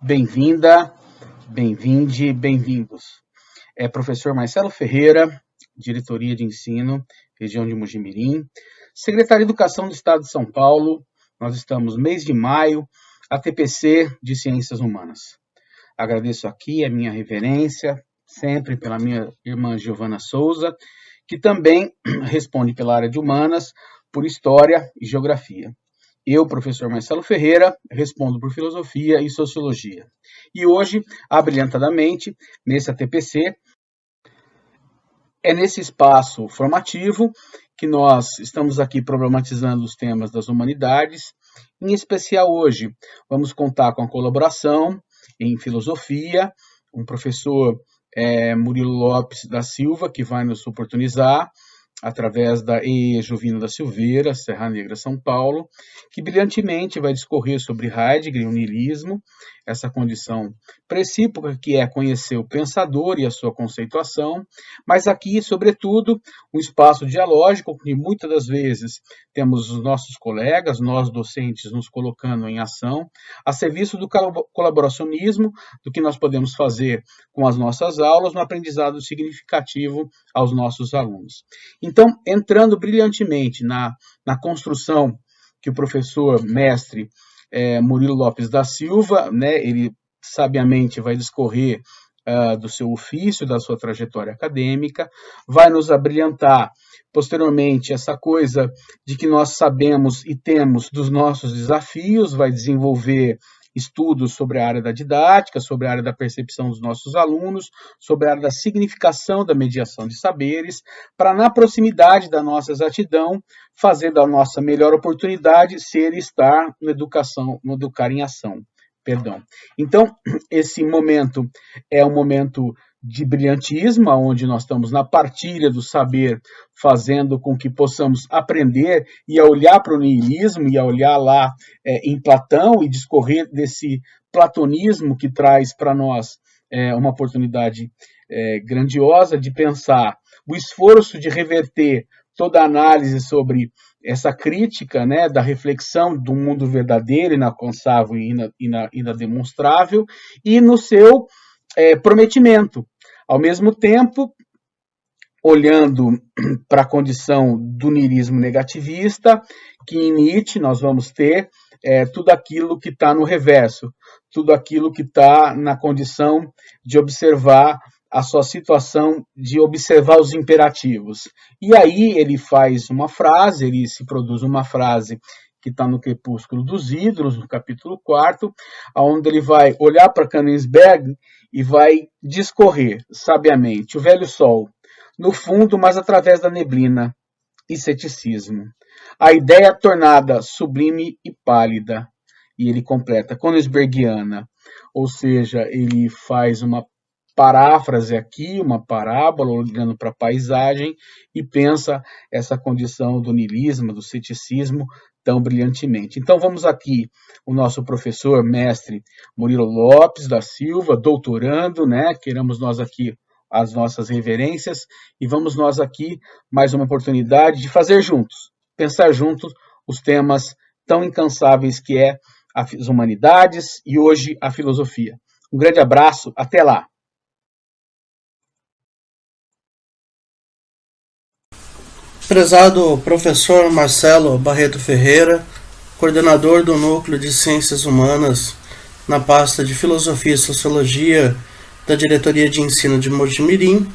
Bem-vinda, bem-vinde, bem-vindos. É professor Marcelo Ferreira, Diretoria de Ensino, região de Mojimirim, Secretaria de Educação do Estado de São Paulo. Nós estamos no mês de maio, a TPC de Ciências Humanas. Agradeço aqui a minha reverência, sempre pela minha irmã Giovana Souza, que também responde pela área de Humanas, por História e Geografia. Eu, professor Marcelo Ferreira, respondo por Filosofia e Sociologia. E hoje, abrilhantadamente, nesse ATPC, é nesse espaço formativo que nós estamos aqui problematizando os temas das humanidades. Em especial hoje, vamos contar com a colaboração em Filosofia, um professor Murilo Lopes da Silva, que vai nos oportunizar, através da EE Jovino da Silveira, Serra Negra, São Paulo, que brilhantemente vai discorrer sobre Heidegger e o niilismo, essa condição precíproca que é conhecer o pensador e a sua conceituação, mas aqui, sobretudo, um espaço dialógico que muitas das vezes temos os nossos colegas, nós docentes, nos colocando em ação, a serviço do colaboracionismo, do que nós podemos fazer com as nossas aulas, no aprendizado significativo aos nossos alunos. Então, entrando brilhantemente na construção que o professor mestre Murilo Lopes da Silva, ele sabiamente vai discorrer do seu ofício, da sua trajetória acadêmica, vai nos abrilhantar posteriormente essa coisa de que nós sabemos e temos dos nossos desafios, vai desenvolver estudos sobre a área da didática, sobre a área da percepção dos nossos alunos, sobre a área da significação da mediação de saberes, para, na proximidade da nossa exatidão, fazer da nossa melhor oportunidade ser e estar no educar em ação. Então, esse momento é um momento de brilhantismo, onde nós estamos na partilha do saber, fazendo com que possamos aprender e a olhar para o niilismo e a olhar lá em Platão e discorrer desse platonismo que traz para nós uma oportunidade grandiosa de pensar o esforço de reverter toda a análise sobre essa crítica da reflexão do mundo verdadeiro, inalcançável e inademonstrável, e no seu prometimento. Ao mesmo tempo, olhando para a condição do niilismo negativista, que em Nietzsche nós vamos ter tudo aquilo que está no reverso, tudo aquilo que está na condição de observar a sua situação, de observar os imperativos. E aí ele faz uma frase, ele se produz uma frase que está no Crepúsculo dos Ídolos, no capítulo 4, onde ele vai olhar para Königsberg e vai discorrer sabiamente o velho sol, no fundo, mas através da neblina e ceticismo. A ideia tornada sublime e pálida, e ele completa, Königsbergiana, ou seja, ele faz uma paráfrase aqui, uma parábola, olhando para a paisagem, e pensa essa condição do niilismo, do ceticismo, tão brilhantemente. Então, vamos aqui, o nosso professor, mestre Murilo Lopes da Silva, doutorando, queremos nós aqui as nossas reverências, e vamos nós aqui, mais uma oportunidade de fazer juntos, pensar juntos os temas tão incansáveis que é as humanidades e hoje a filosofia. Um grande abraço, até lá! Prezado professor Marcelo Barreto Ferreira, coordenador do Núcleo de Ciências Humanas na pasta de Filosofia e Sociologia da Diretoria de Ensino de Mojimirim,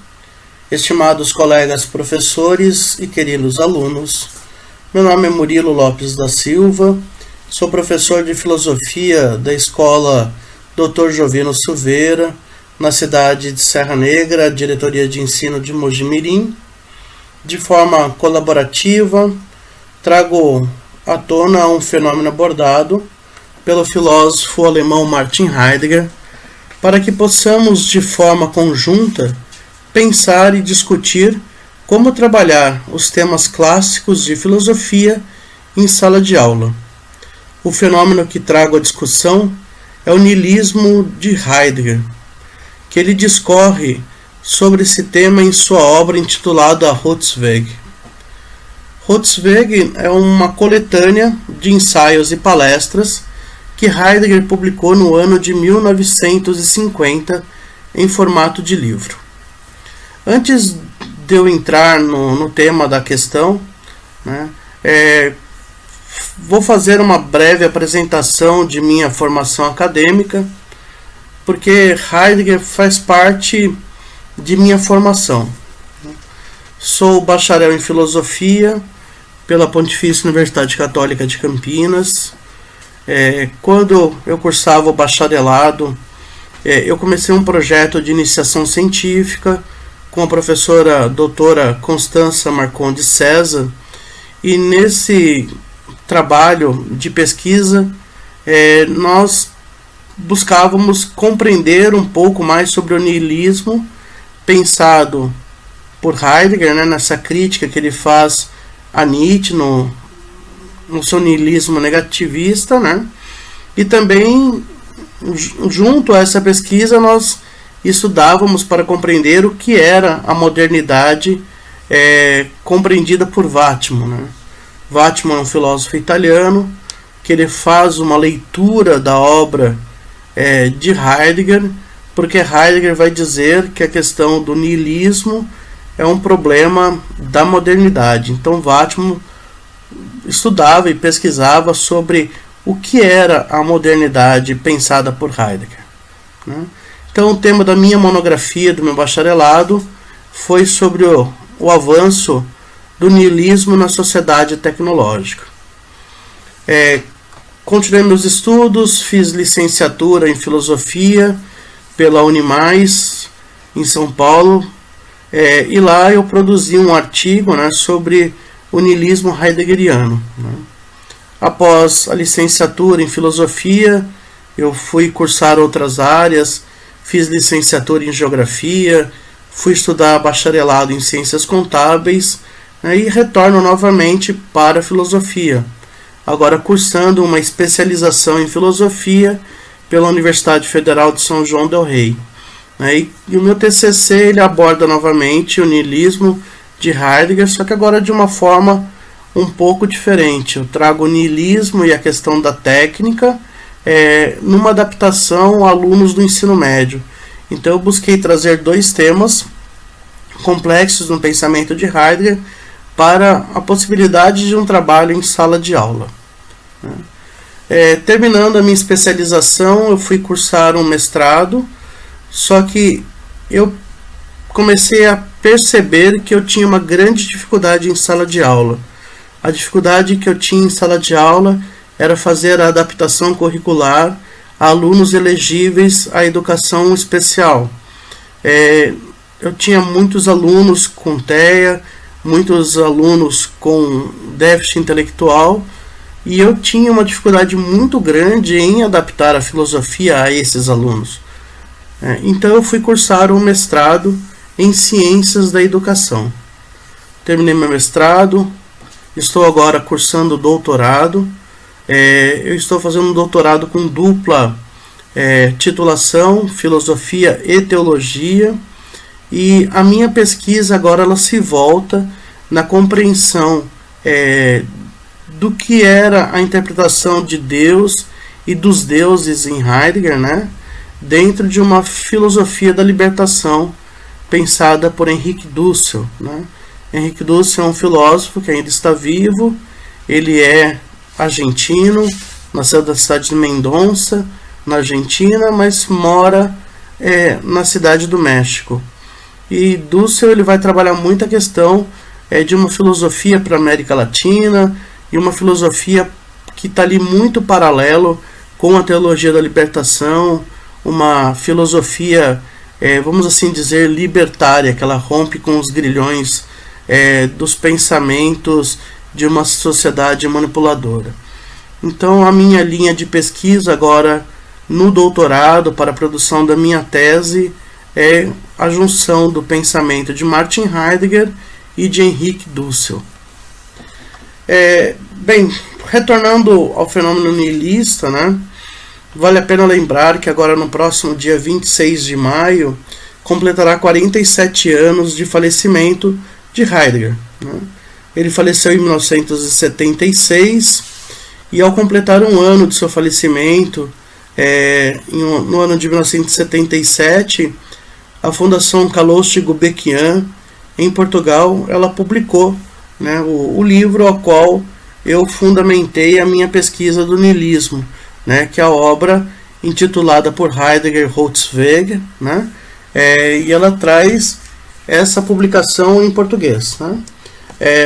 estimados colegas professores e queridos alunos, meu nome é Murilo Lopes da Silva, sou professor de Filosofia da Escola Dr. Jovino Silveira, na cidade de Serra Negra, Diretoria de Ensino de Mojimirim. De forma colaborativa, trago à tona um fenômeno abordado pelo filósofo alemão Martin Heidegger, para que possamos, de forma conjunta, pensar e discutir como trabalhar os temas clássicos de filosofia em sala de aula. O fenômeno que trago à discussão é o niilismo de Heidegger, que ele discorre sobre esse tema em sua obra intitulada Rotweg. Rotweg é uma coletânea de ensaios e palestras que Heidegger publicou no ano de 1950 em formato de livro. Antes de eu entrar no tema da questão, né, vou fazer uma breve apresentação de minha formação acadêmica, porque Heidegger faz parte de minha formação. Sou bacharel em filosofia pela Pontifícia Universidade Católica de Campinas. Quando eu cursava o bacharelado, eu comecei um projeto de iniciação científica com a professora doutora Constança Marcondes César, e nesse trabalho de pesquisa nós buscávamos compreender um pouco mais sobre o niilismo pensado por Heidegger, né, nessa crítica que ele faz a Nietzsche no seu niilismo negativista, né? E também, junto a essa pesquisa, nós estudávamos para compreender o que era a modernidade compreendida por Vattimo, né? Vattimo é um filósofo italiano que ele faz uma leitura da obra de Heidegger, porque Heidegger vai dizer que a questão do niilismo é um problema da modernidade. Então Vattimo estudava e pesquisava sobre o que era a modernidade pensada por Heidegger, né? Então o tema da minha monografia, do meu bacharelado, foi sobre o avanço do niilismo na sociedade tecnológica. Continuei meus estudos, fiz licenciatura em filosofia pela Unimais, em São Paulo, e lá eu produzi um artigo, né, sobre o niilismo heideggeriano, né. Após a licenciatura em filosofia, eu fui cursar outras áreas, fiz licenciatura em geografia, fui estudar bacharelado em ciências contábeis, né, e retorno novamente para a filosofia, agora cursando uma especialização em filosofia pela Universidade Federal de São João del Rei. E o meu TCC ele aborda novamente o niilismo de Heidegger, só que agora de uma forma um pouco diferente. Eu trago o niilismo e a questão da técnica numa adaptação a alunos do ensino médio. Então eu busquei trazer dois temas complexos no pensamento de Heidegger para a possibilidade de um trabalho em sala de aula, né? Terminando a minha especialização, eu fui cursar um mestrado, só que eu comecei a perceber que eu tinha uma grande dificuldade em sala de aula. A dificuldade que eu tinha em sala de aula era fazer a adaptação curricular a alunos elegíveis à educação especial. Eu tinha muitos alunos com TEA, muitos alunos com déficit intelectual, e eu tinha uma dificuldade muito grande em adaptar a filosofia a esses alunos. Então eu fui cursar um mestrado em Ciências da Educação. Terminei meu mestrado, estou agora cursando doutorado. Eu estou fazendo um doutorado com dupla titulação, Filosofia e Teologia, e a minha pesquisa agora ela se volta na compreensão do que era a interpretação de Deus e dos deuses em Heidegger, né, dentro de uma filosofia da libertação pensada por Henrique Dussel, né. Henrique Dussel é um filósofo que ainda está vivo, ele é argentino, nasceu da cidade de Mendonça, na Argentina, mas mora na cidade do México. E Dussel ele vai trabalhar muito a questão de uma filosofia para a América Latina, e uma filosofia que está ali muito paralelo com a teologia da libertação, uma filosofia, vamos assim dizer, libertária, que ela rompe com os grilhões dos pensamentos de uma sociedade manipuladora. Então a minha linha de pesquisa agora no doutorado para a produção da minha tese é a junção do pensamento de Martin Heidegger e de Henrique Dussel. Bem, retornando ao fenômeno niilista, né, vale a pena lembrar que agora no próximo dia 26 de maio completará 47 anos de falecimento de Heidegger, né? Ele faleceu em 1976 e ao completar um ano de seu falecimento, no ano de 1977, a Fundação Calouste Gulbenkian, em Portugal, ela publicou, né, o livro ao qual eu fundamentei a minha pesquisa do niilismo, né, que é a obra intitulada por Heidegger Holzweg, né, e ela traz essa publicação em português. Né.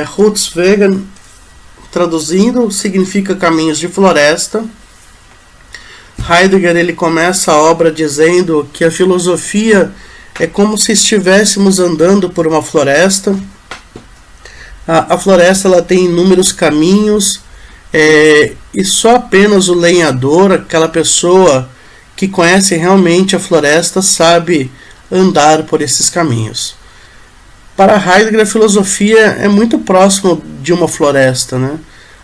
Holzweg, traduzindo, significa caminhos de floresta. Heidegger ele começa a obra dizendo que a filosofia é como se estivéssemos andando por uma floresta. A floresta ela tem inúmeros caminhos, e só apenas o lenhador, aquela pessoa que conhece realmente a floresta, sabe andar por esses caminhos. Para Heidegger, a filosofia é muito próximo de uma floresta, né?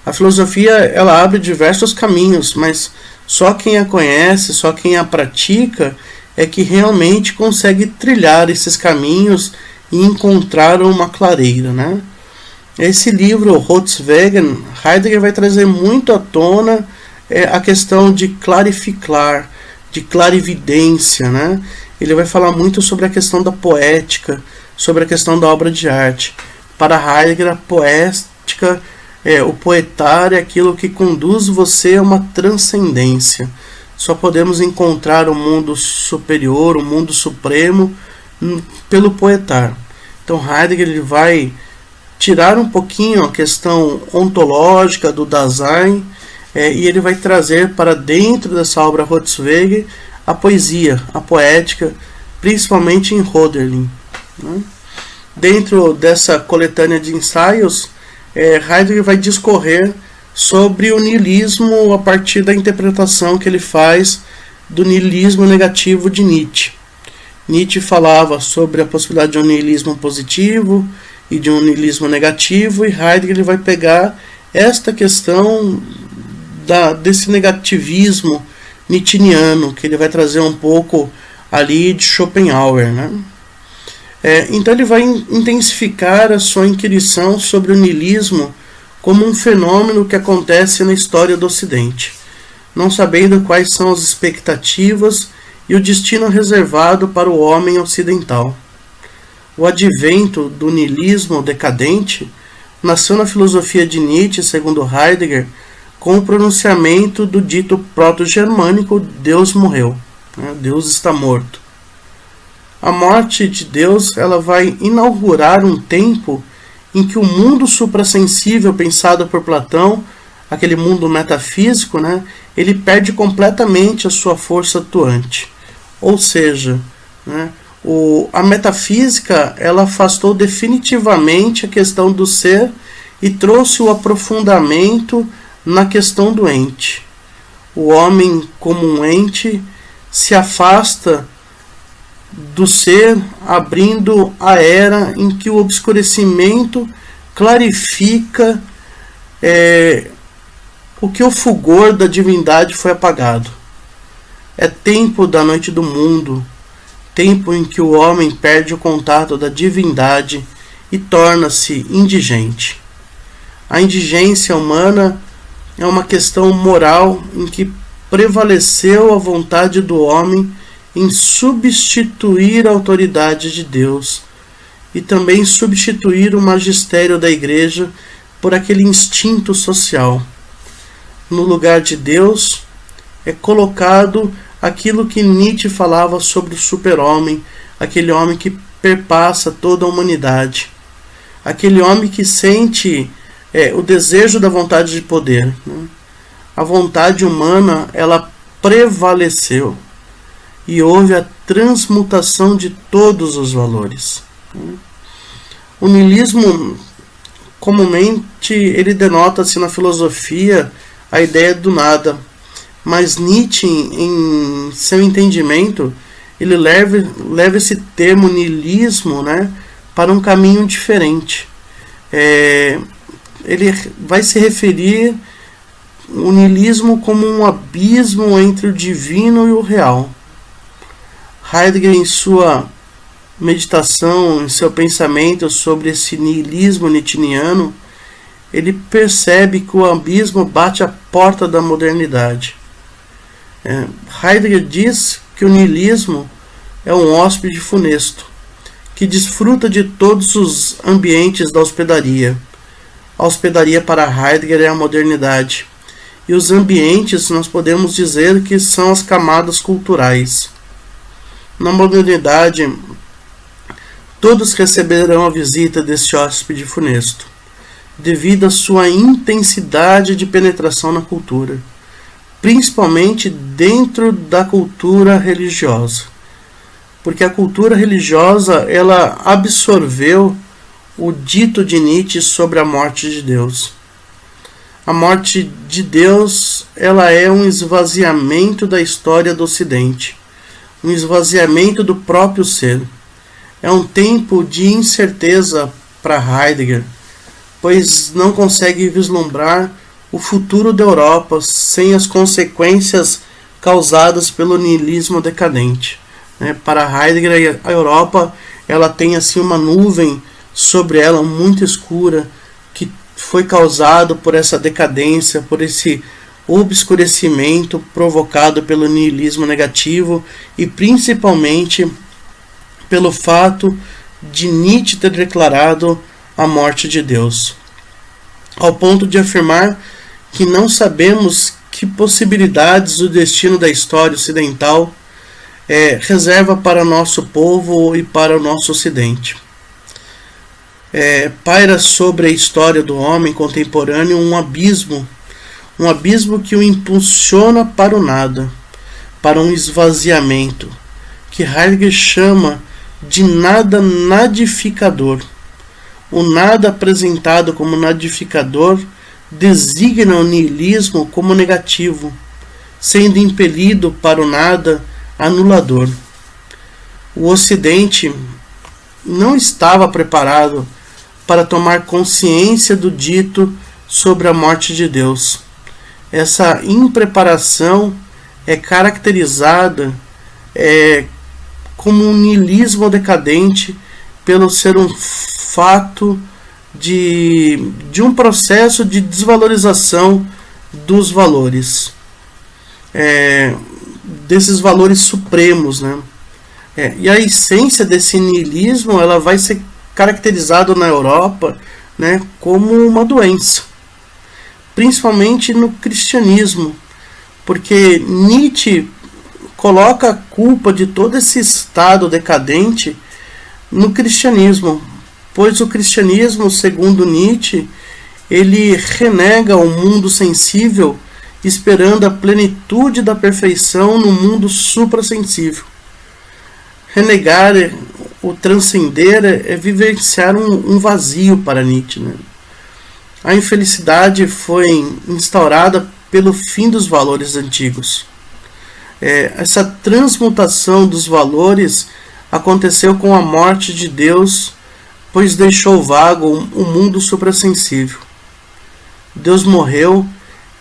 A filosofia ela abre diversos caminhos, mas só quem a conhece, só quem a pratica é que realmente consegue trilhar esses caminhos e encontrar uma clareira, né? Esse livro, Holzweg, Heidegger vai trazer muito à tona a questão de clarificar, de clarividência, né? Ele vai falar muito sobre a questão da poética, sobre a questão da obra de arte. Para Heidegger, a poética, o poetar é aquilo que conduz você a uma transcendência. Só podemos encontrar o mundo superior, o mundo supremo, pelo poetar. Então Heidegger ele vai tirar um pouquinho a questão ontológica do Dasein, e ele vai trazer para dentro dessa obra Holzweg a poesia, a poética, principalmente em Hölderlin. Né? Dentro dessa coletânea de ensaios, Heidegger vai discorrer sobre o niilismo a partir da interpretação que ele faz do niilismo negativo de Nietzsche. Nietzsche falava sobre a possibilidade de um niilismo positivo e de um niilismo negativo, e Heidegger ele vai pegar esta questão desse negativismo nietzscheano, que ele vai trazer um pouco ali de Schopenhauer, né? Então ele vai intensificar a sua inquirição sobre o niilismo como um fenômeno que acontece na história do Ocidente, não sabendo quais são as expectativas e o destino reservado para o homem ocidental. O advento do niilismo decadente nasceu na filosofia de Nietzsche, segundo Heidegger, com o pronunciamento do dito proto-germânico Deus morreu, né? Deus está morto. A morte de Deus ela vai inaugurar um tempo em que o mundo suprassensível pensado por Platão, aquele mundo metafísico, né, ele perde completamente a sua força atuante. Ou seja, né, a metafísica ela afastou definitivamente a questão do ser e trouxe o aprofundamento na questão do ente. O homem, como um ente, se afasta do ser, abrindo a era em que o obscurecimento clarifica o que o fulgor da divindade foi apagado. É tempo da noite do mundo, tempo em que o homem perde o contato da divindade e torna-se indigente. A indigência humana é uma questão moral em que prevaleceu a vontade do homem em substituir a autoridade de Deus e também substituir o magistério da igreja por aquele instinto social. No lugar de Deus é colocado aquilo que Nietzsche falava sobre o super-homem, aquele homem que perpassa toda a humanidade, aquele homem que sente o desejo da vontade de poder, né? A vontade humana ela prevaleceu e houve a transmutação de todos os valores. O niilismo, comumente, ele denota-se na filosofia a ideia do nada, mas Nietzsche, em seu entendimento, ele leva esse termo niilismo, né, para um caminho diferente. Ele vai se referir o niilismo como um abismo entre o divino e o real. Heidegger, em sua meditação, em seu pensamento sobre esse niilismo nietzscheano, ele percebe que o abismo bate à porta da modernidade. Heidegger diz que o niilismo é um hóspede funesto, que desfruta de todos os ambientes da hospedaria. A hospedaria para Heidegger é a modernidade, e os ambientes nós podemos dizer que são as camadas culturais. Na modernidade, todos receberão a visita desse hóspede funesto, devido à sua intensidade de penetração na cultura, principalmente dentro da cultura religiosa, porque a cultura religiosa ela absorveu o dito de Nietzsche sobre a morte de Deus. A morte de Deus ela é um esvaziamento da história do Ocidente, um esvaziamento do próprio ser. É um tempo de incerteza para Heidegger, pois não consegue vislumbrar o futuro da Europa sem as consequências causadas pelo niilismo decadente. Para Heidegger, a Europa ela tem assim uma nuvem sobre ela muito escura, que foi causado por essa decadência, por esse obscurecimento provocado pelo niilismo negativo e principalmente pelo fato de Nietzsche ter declarado a morte de Deus, ao ponto de afirmar que não sabemos que possibilidades o destino da história ocidental reserva para nosso povo e para o nosso Ocidente. Paira sobre a história do homem contemporâneo um abismo que o impulsiona para o nada, para um esvaziamento, que Heidegger chama de nada nadificador. O nada apresentado como nadificador designa o niilismo como negativo, sendo impelido para o nada anulador. O Ocidente não estava preparado para tomar consciência do dito sobre a morte de Deus. Essa impreparação é caracterizada como um niilismo decadente pelo ser um fato de um processo de desvalorização dos valores, desses valores supremos, e a essência desse niilismo ela vai ser caracterizada na Europa, como uma doença, principalmente no cristianismo, porque Nietzsche coloca a culpa de todo esse estado decadente no cristianismo, pois o cristianismo, segundo Nietzsche, ele renega o mundo sensível, esperando a plenitude da perfeição no mundo suprassensível. Renegar o transcender é vivenciar um vazio para Nietzsche. A infelicidade foi instaurada pelo fim dos valores antigos. Essa transmutação dos valores aconteceu com a morte de Deus, pois deixou vago o mundo suprassensível. Deus morreu,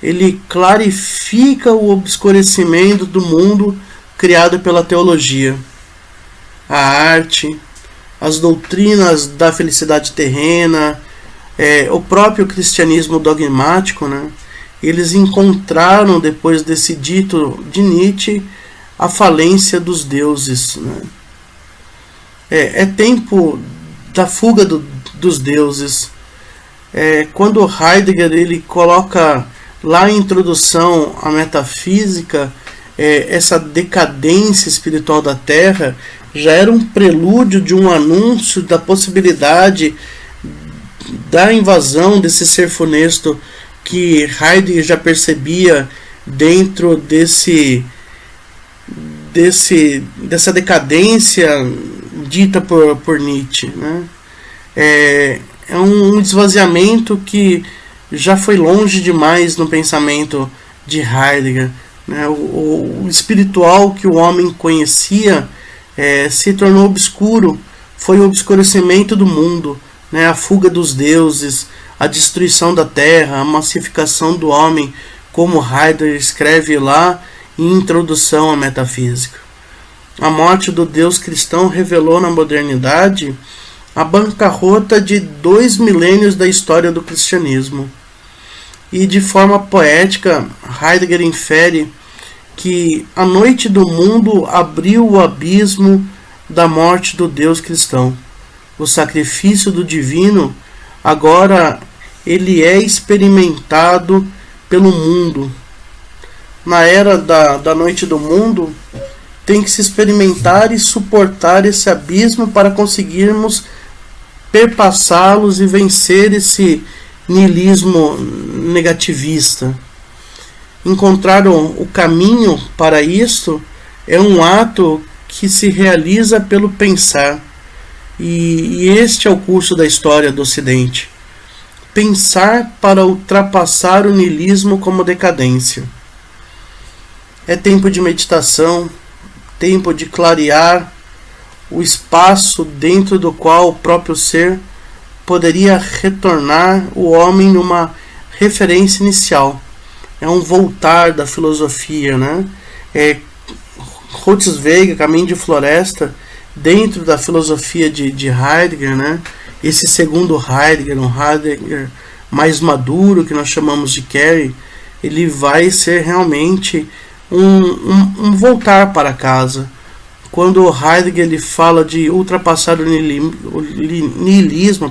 ele clarifica o obscurecimento do mundo criado pela teologia. A arte, as doutrinas da felicidade terrena, o próprio cristianismo dogmático, eles encontraram, depois desse dito de Nietzsche, a falência dos deuses. É tempo da fuga dos deuses. Quando Heidegger ele coloca lá a introdução à metafísica, essa decadência espiritual da Terra já era um prelúdio de um anúncio da possibilidade da invasão desse ser funesto que Heidegger já percebia dentro dessa decadência dita por Nietzsche. É um esvaziamento que já foi longe demais no pensamento de Heidegger. O espiritual que o homem conhecia se tornou obscuro, foi o obscurecimento do mundo, a fuga dos deuses, a destruição da terra, a massificação do homem, como Heidegger escreve lá em Introdução à Metafísica. A morte do Deus cristão revelou na modernidade a bancarrota de 2 milênios da história do cristianismo. E de forma poética, Heidegger infere que a noite do mundo abriu o abismo da morte do Deus cristão. O sacrifício do divino, agora, ele é experimentado pelo mundo. Na era da noite do mundo, tem que se experimentar e suportar esse abismo para conseguirmos perpassá-los e vencer esse niilismo negativista. Encontrar o caminho para isto é um ato que se realiza pelo pensar. E este é o curso da história do Ocidente. Pensar para ultrapassar o niilismo como decadência. É tempo de meditação, tempo de clarear o espaço dentro do qual o próprio ser poderia retornar o homem numa referência inicial. É um voltar da filosofia, né? Roteswege, Caminho de Floresta, dentro da filosofia de Heidegger, né? Esse segundo Heidegger, um Heidegger mais maduro, que nós chamamos de Carey, ele vai ser realmente um voltar para casa. Quando Heidegger ele fala de ultrapassar o niilismo,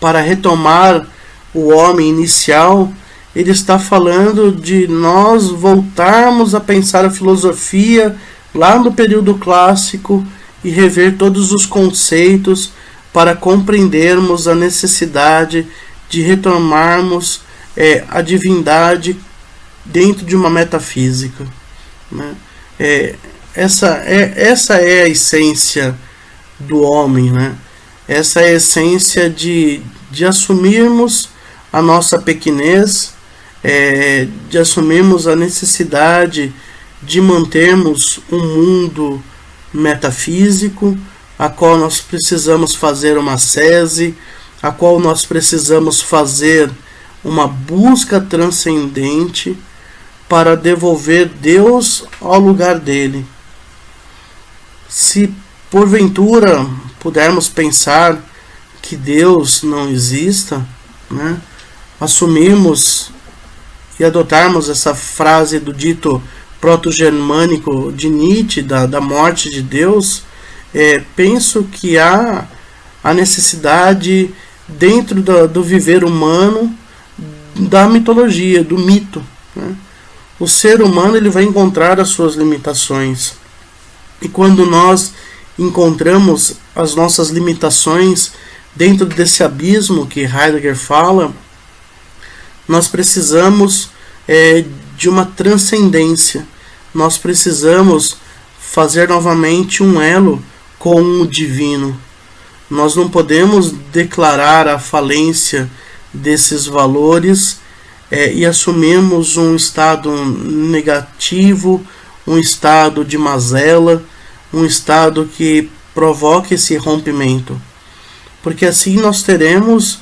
para retomar o homem inicial, ele está falando de nós voltarmos a pensar a filosofia lá no período clássico e rever todos os conceitos para compreendermos a necessidade de retomarmos a divindade dentro de uma metafísica, né? Essa é a essência do homem, né? Essa é a essência de assumirmos a nossa pequenez, de assumirmos a necessidade de mantermos um mundo metafísico, a qual nós precisamos fazer uma ascese, a qual nós precisamos fazer uma busca transcendente para devolver Deus ao lugar dele. Se porventura pudermos pensar que Deus não exista, né, assumirmos e adotarmos essa frase do dito proto-germânico de Nietzsche, da morte de Deus, penso que há a necessidade dentro do viver humano da mitologia, do mito, né? O ser humano ele vai encontrar as suas limitações. E quando nós encontramos as nossas limitações dentro desse abismo que Heidegger fala, nós precisamos de uma transcendência. Nós precisamos fazer novamente um elo com o divino. Nós não podemos declarar a falência desses valores e assumirmos um estado negativo, um estado de mazela, um estado que provoque esse rompimento. Porque assim nós teremos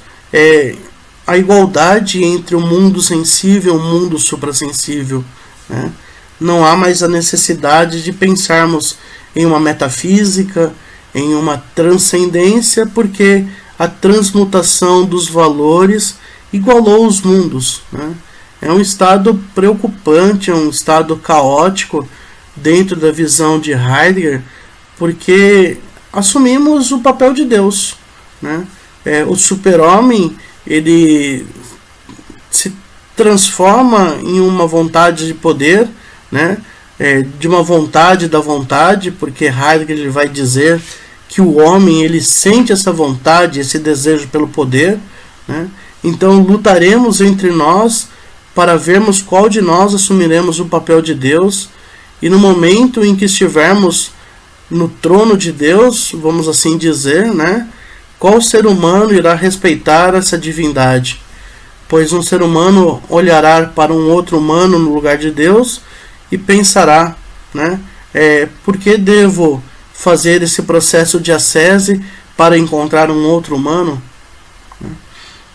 a igualdade entre o mundo sensível e o mundo suprassensível, né? Não há mais a necessidade de pensarmos em uma metafísica, em uma transcendência, porque a transmutação dos valores igualou os mundos, né? É um estado preocupante, é um estado caótico dentro da visão de Heidegger, porque assumimos o papel de Deus, né? O super-homem ele se transforma em uma vontade de poder, né? De uma vontade da vontade, porque Heidegger ele vai dizer que o homem ele sente essa vontade, esse desejo pelo poder, né? Então lutaremos entre nós para vermos qual de nós assumiremos o papel de Deus, e no momento em que estivermos no trono de Deus, vamos assim dizer, né? Qual ser humano irá respeitar essa divindade? Pois um ser humano olhará para um outro humano no lugar de Deus e pensará, né? Por que devo fazer esse processo de ascese para encontrar um outro humano?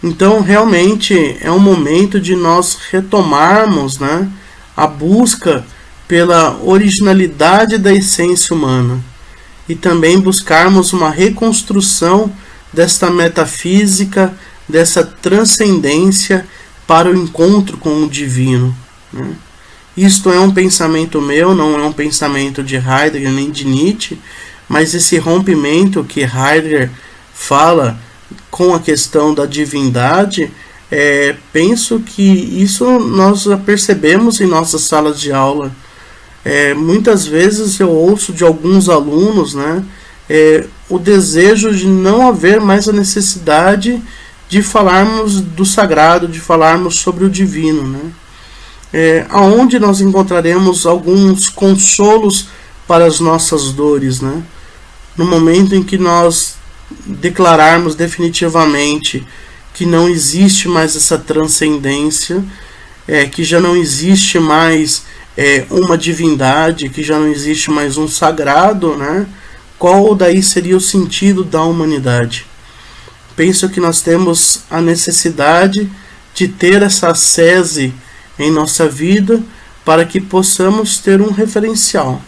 Então, realmente, é um momento de nós retomarmos, né, a busca pela originalidade da essência humana. e também buscarmos uma reconstrução desta metafísica, dessa transcendência para o encontro com o divino, né? Isto é um pensamento meu, não é um pensamento de Heidegger nem de Nietzsche, mas esse rompimento que Heidegger fala com a questão da divindade, penso que isso nós já percebemos em nossas salas de aula. Muitas vezes eu ouço de alguns alunos, né, o desejo de não haver mais a necessidade de falarmos do sagrado, de falarmos sobre o divino, né? Aonde nós encontraremos alguns consolos para as nossas dores, né? No momento em que nós declararmos definitivamente que não existe mais essa transcendência, que já não existe mais uma divindade, que já não existe mais um sagrado, né? Qual daí seria o sentido da humanidade? Penso que nós temos a necessidade de ter essa ascese em nossa vida para que possamos ter um referencial.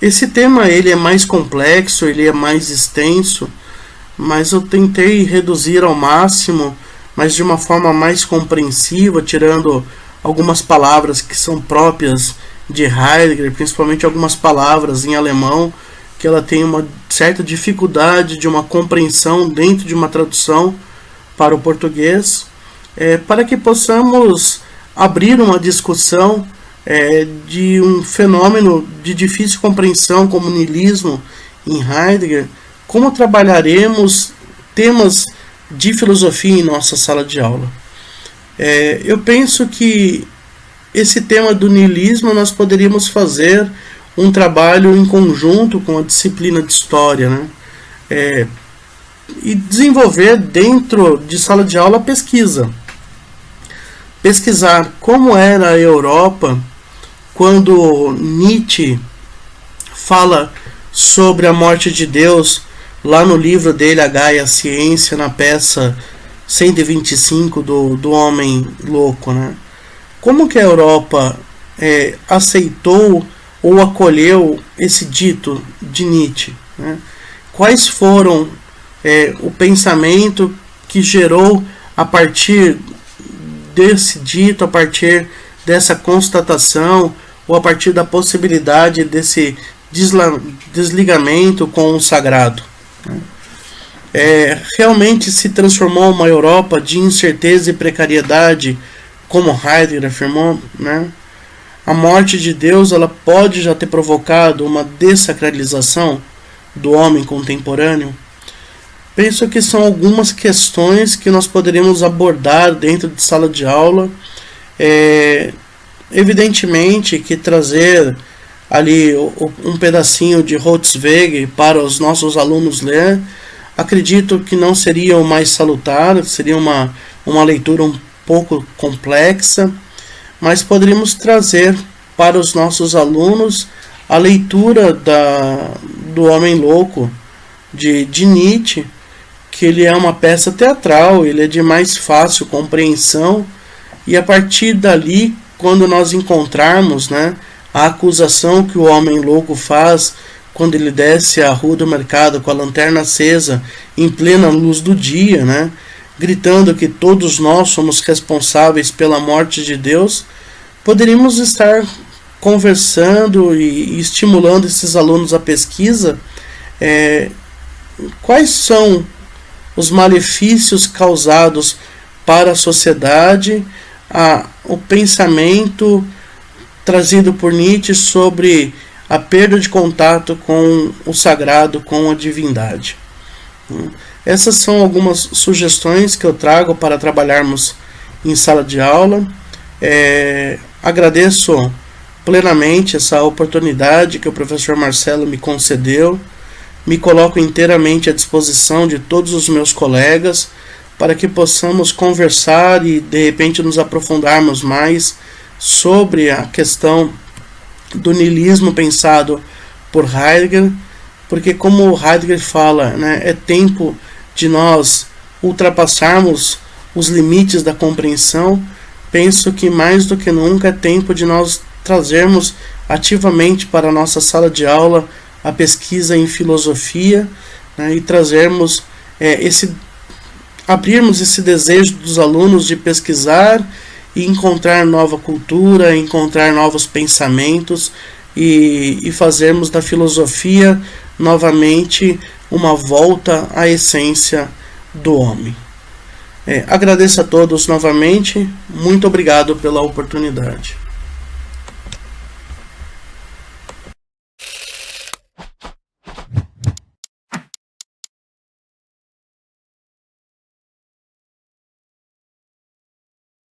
Esse tema ele é mais complexo, ele é mais extenso, mas eu tentei reduzir ao máximo, mas de uma forma mais compreensiva, tirando algumas palavras que são próprias de Heidegger, principalmente algumas palavras em alemão, que ela tem uma certa dificuldade de uma compreensão dentro de uma tradução para o português, para que possamos abrir uma discussão de um fenômeno de difícil compreensão como o niilismo em Heidegger, como trabalharemos temas de filosofia em nossa sala de aula. Eu penso que esse tema do niilismo nós poderíamos fazer um trabalho em conjunto com a disciplina de história, né? E desenvolver dentro de sala de aula pesquisa. Pesquisar como era a Europa quando Nietzsche fala sobre a morte de Deus lá no livro dele, A Gaia, a Ciência, na peça 125 do Homem Louco, né? Como que a Europa aceitou ou acolheu esse dito de Nietzsche, né? Quais foram o pensamento que gerou a partir desse dito, a partir dessa constatação, ou a partir da possibilidade desse desligamento com o sagrado, né? Realmente se transformou uma Europa de incerteza e precariedade, como Heidegger afirmou, né? A morte de Deus ela pode já ter provocado uma dessacralização do homem contemporâneo. Penso que são algumas questões que nós poderíamos abordar dentro de sala de aula. Evidentemente que trazer ali um pedacinho de Holzweg para os nossos alunos ler, acredito que não seria o mais salutar, seria uma leitura um pouco complexa, mas poderíamos trazer para os nossos alunos a leitura do Homem Louco de Nietzsche, que ele é uma peça teatral, ele é de mais fácil compreensão, e a partir dali, quando nós encontrarmos, né, a acusação que o Homem Louco faz quando ele desce a rua do mercado com a lanterna acesa em plena luz do dia, né, gritando que todos nós somos responsáveis pela morte de Deus, poderíamos estar conversando e estimulando esses alunos à pesquisa. Quais são os malefícios causados para a sociedade, o pensamento trazido por Nietzsche sobre a perda de contato com o sagrado, com a divindade. Essas são algumas sugestões que eu trago para trabalharmos em sala de aula. Agradeço plenamente essa oportunidade que o professor Marcelo me concedeu. Me coloco inteiramente à disposição de todos os meus colegas para que possamos conversar e de repente nos aprofundarmos mais sobre a questão do niilismo pensado por Heidegger, porque como Heidegger fala, né, é tempo de nós ultrapassarmos os limites da compreensão. Penso que mais do que nunca é tempo de nós trazermos ativamente para a nossa sala de aula a pesquisa em filosofia, né, e trazermos abrirmos esse desejo dos alunos de pesquisar e encontrar nova cultura, encontrar novos pensamentos e fazermos da filosofia novamente uma volta à essência do homem. Agradeço a todos novamente, muito obrigado pela oportunidade.